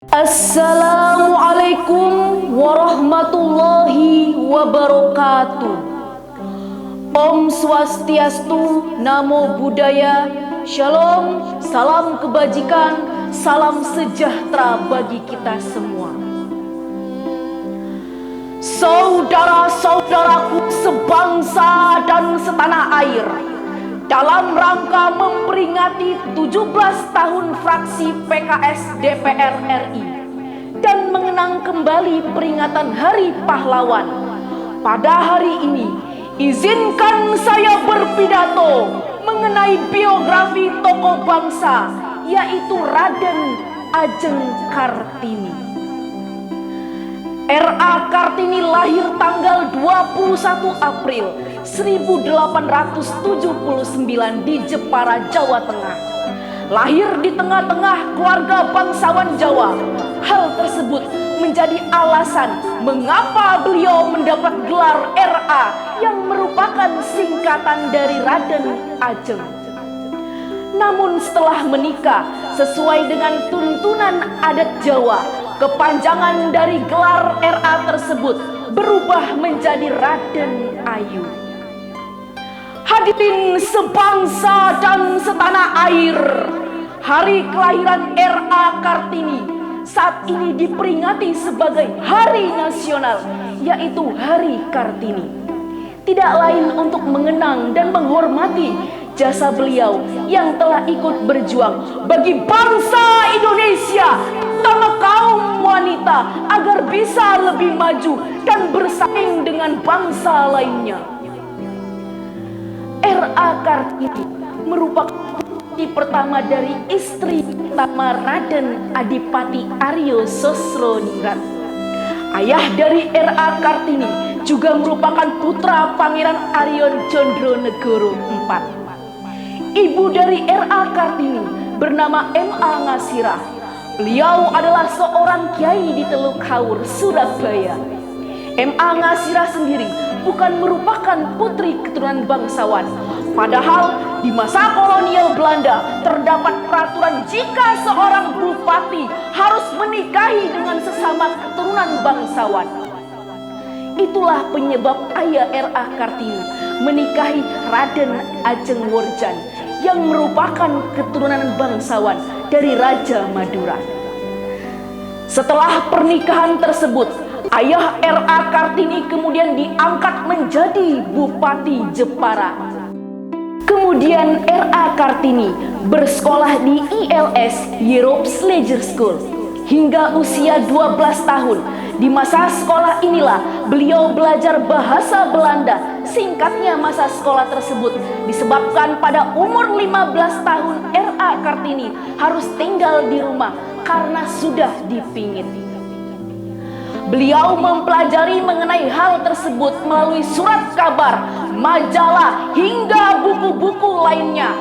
Assalamualaikum warahmatullahi wabarakatuh. Om Swastiastu, Namo Buddhaya, Shalom, salam kebajikan, salam sejahtera bagi kita semua. Saudara-saudaraku sebangsa dan setanah air, dalam rangka memperingati 17 tahun fraksi PKS DPR RI dan mengenang kembali peringatan Hari Pahlawan, pada hari ini izinkan saya berpidato mengenai biografi tokoh bangsa, yaitu Raden Ajeng Kartini. R.A. Kartini lahir tanggal 21 April 1879 di Jepara, Jawa Tengah. Lahir di tengah-tengah keluarga bangsawan Jawa. Hal tersebut menjadi alasan mengapa beliau mendapat gelar R.A. yang merupakan singkatan dari Raden Ajeng. Namun setelah menikah, sesuai dengan tuntunan adat Jawa, kepanjangan dari gelar R.A. tersebut berubah menjadi Raden Ayu. Hadirin sebangsa dan setanah air, hari kelahiran R.A. Kartini saat ini diperingati sebagai hari nasional, yaitu Hari Kartini. Tidak lain untuk mengenang dan menghormati jasa beliau yang telah ikut berjuang bagi bangsa Indonesia, terutama kaum wanita, agar bisa lebih maju dan bersaing dengan bangsa lainnya. R.A. Kartini merupakan putri pertama dari istri pertama Raden Adipati Aryo Sosroningrat. Ayah dari R.A. Kartini juga merupakan putra Pangeran Aryon Condronegoro IV. Ibu dari R.A. Kartini bernama M.A. Ngasirah. Beliau adalah seorang kiai di Teluk Haur, Surabaya. M.A. Ngasirah sendiri bukan merupakan putri keturunan bangsawan. Padahal di masa kolonial Belanda terdapat peraturan jika seorang bupati harus menikahi dengan sesama keturunan bangsawan. Itulah penyebab ayah R.A. Kartini menikahi Raden Ajeng Worjan yang merupakan keturunan bangsawan dari Raja Madura. Setelah pernikahan tersebut, ayah R.A. Kartini kemudian diangkat menjadi Bupati Jepara. Kemudian R.A. Kartini bersekolah di ILS Europe's Leisure School hingga usia 12 tahun. Di masa sekolah inilah beliau belajar bahasa Belanda. Singkatnya masa sekolah tersebut disebabkan pada umur 15 tahun R.A. Kartini harus tinggal di rumah karena sudah dipingit. Beliau mempelajari mengenai hal tersebut melalui surat kabar, majalah, hingga buku-buku lainnya.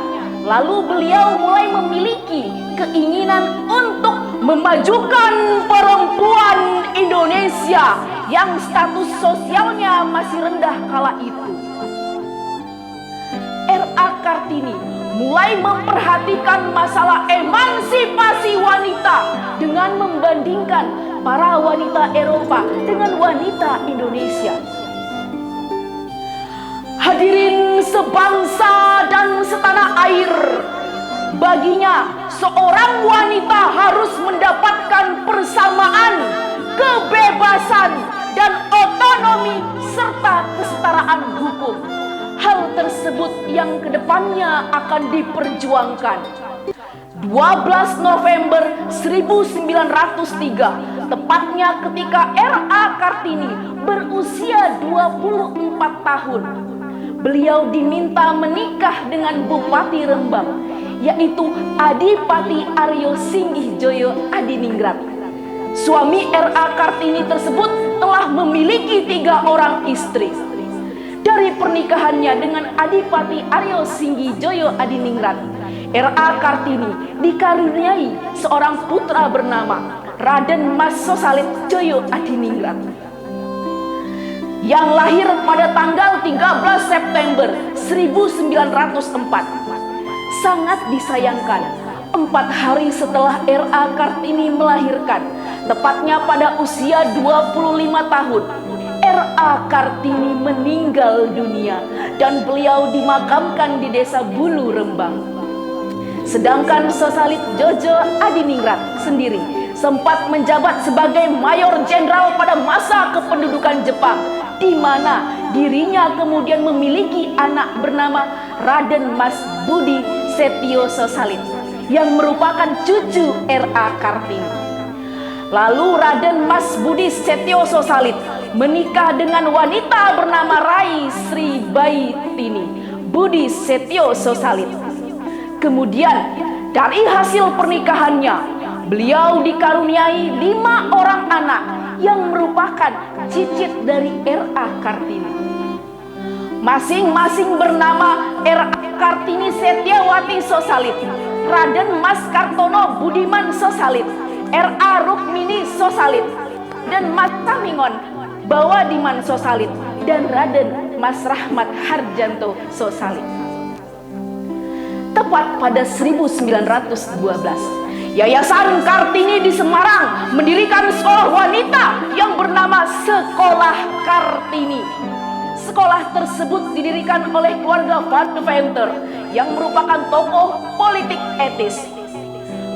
Lalu beliau mulai memiliki keinginan untuk memajukan perempuan Indonesia yang status sosialnya masih rendah kala itu. R.A. Kartini mulai memperhatikan masalah emansipasi wanita dengan membandingkan para wanita Eropa dengan wanita Indonesia. Hadirin sebangsa dan setanah air, baginya seorang wanita harus mendapatkan persamaan, kebebasan, dan otonomi serta kesetaraan hukum. Hal tersebut yang kedepannya akan diperjuangkan. 12 November 1903, tepatnya ketika R.A. Kartini berusia 24 tahun, beliau diminta menikah dengan Bupati Rembang, yaitu Adipati Aryo Singgihjoyo Adiningrat. Suami R.A. Kartini tersebut telah memiliki 3 orang istri. Dari pernikahannya dengan Adipati Aryo Singgihjoyo Adiningrat, R.A. Kartini dikaruniai seorang putra bernama Raden Mas Sosalit Joyo Adiningrat yang lahir pada tanggal 13 September 1904. Sangat disayangkan 4 hari setelah R.A. Kartini melahirkan, tepatnya pada usia 25 tahun, R.A. Kartini meninggal dunia dan beliau dimakamkan di Desa Bulu Rembang. Sedangkan Sosalit Djojo Adiningrat sendiri sempat menjabat sebagai Mayor Jenderal pada masa kependudukan Jepang, di mana dirinya kemudian memiliki anak bernama Raden Mas Budi Setio Sosalit yang merupakan cucu R.A. Kartini. Lalu Raden Mas Budi Setio Sosalit menikah dengan wanita bernama Rai Sri Baitini Budi Setio Sosalit. Kemudian dari hasil pernikahannya, beliau dikaruniai 5 orang anak yang merupakan cicit dari R.A. Kartini. Masing-masing bernama R.A. Kartini Setiawati Sosalit, Raden Mas Kartono Budiman Sosalit, R.A. Rukmini Sosalit, dan Mas Tamingon Bawadiman Sosalit, dan Raden Mas Rahmat Harjanto Sosalit. Tepat pada 1912, Yayasan Kartini di Semarang mendirikan sekolah wanita yang bernama Sekolah Kartini. Sekolah tersebut didirikan oleh keluarga Van Deventer yang merupakan tokoh politik etis.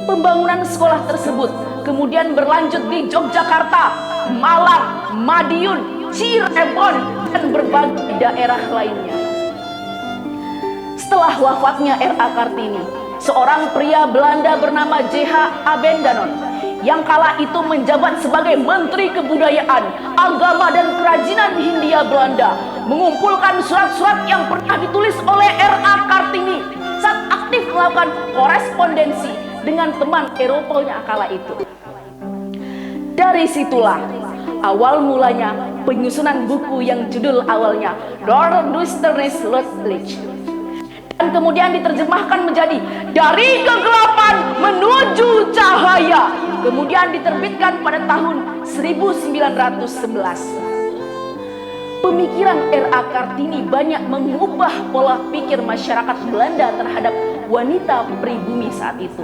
Pembangunan sekolah tersebut kemudian berlanjut di Yogyakarta, Malang, Madiun, Cirebon, dan berbagai daerah lainnya. Setelah wafatnya R.A. Kartini, seorang pria Belanda bernama J.H. Abendanon yang kala itu menjabat sebagai Menteri Kebudayaan, Agama dan Kerajinan Hindia Belanda mengumpulkan surat-surat yang pernah ditulis oleh R.A. Kartini saat aktif melakukan korespondensi dengan teman Eropanya kala itu. Dari situlah awal mulanya penyusunan buku yang judul awalnya Noorduisternis Licht, dan kemudian diterjemahkan menjadi Dari Kegelapan Menuju Cahaya, kemudian diterbitkan pada tahun 1911. Pemikiran R.A. Kartini banyak mengubah pola pikir masyarakat Belanda terhadap wanita pribumi saat itu.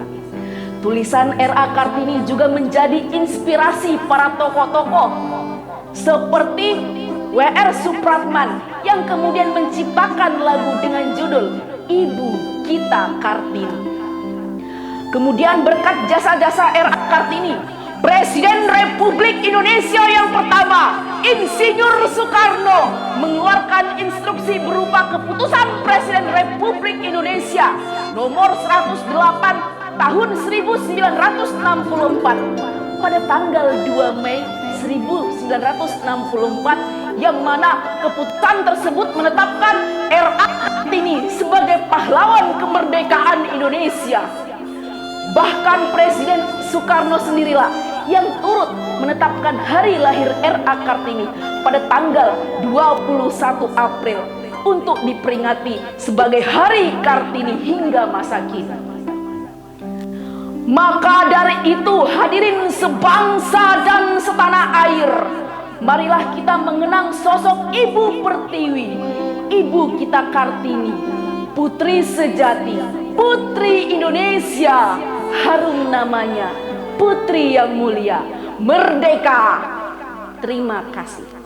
Tulisan R.A. Kartini juga menjadi inspirasi para tokoh-tokoh seperti W.R. Supratman yang kemudian menciptakan lagu dengan judul Ibu Kita Kartini. Kemudian berkat jasa-jasa R.A. Kartini, Presiden Republik Indonesia yang pertama, Insinyur Soekarno, mengeluarkan instruksi berupa Keputusan Presiden Republik Indonesia nomor 108 tahun 1964 pada tanggal 2 Mei 1964, yang mana keputusan tersebut menetapkan R.A. Kartini sebagai pahlawan kemerdekaan Indonesia. Bahkan Presiden Soekarno sendirilah yang turut menetapkan hari lahir R.A. Kartini pada tanggal 21 April untuk diperingati sebagai Hari Kartini hingga masa kini. Maka dari itu, hadirin sebangsa dan setanah air, marilah kita mengenang sosok Ibu Pertiwi, Ibu kita Kartini, putri sejati, putri Indonesia, harum namanya, putri yang mulia, merdeka. Terima kasih.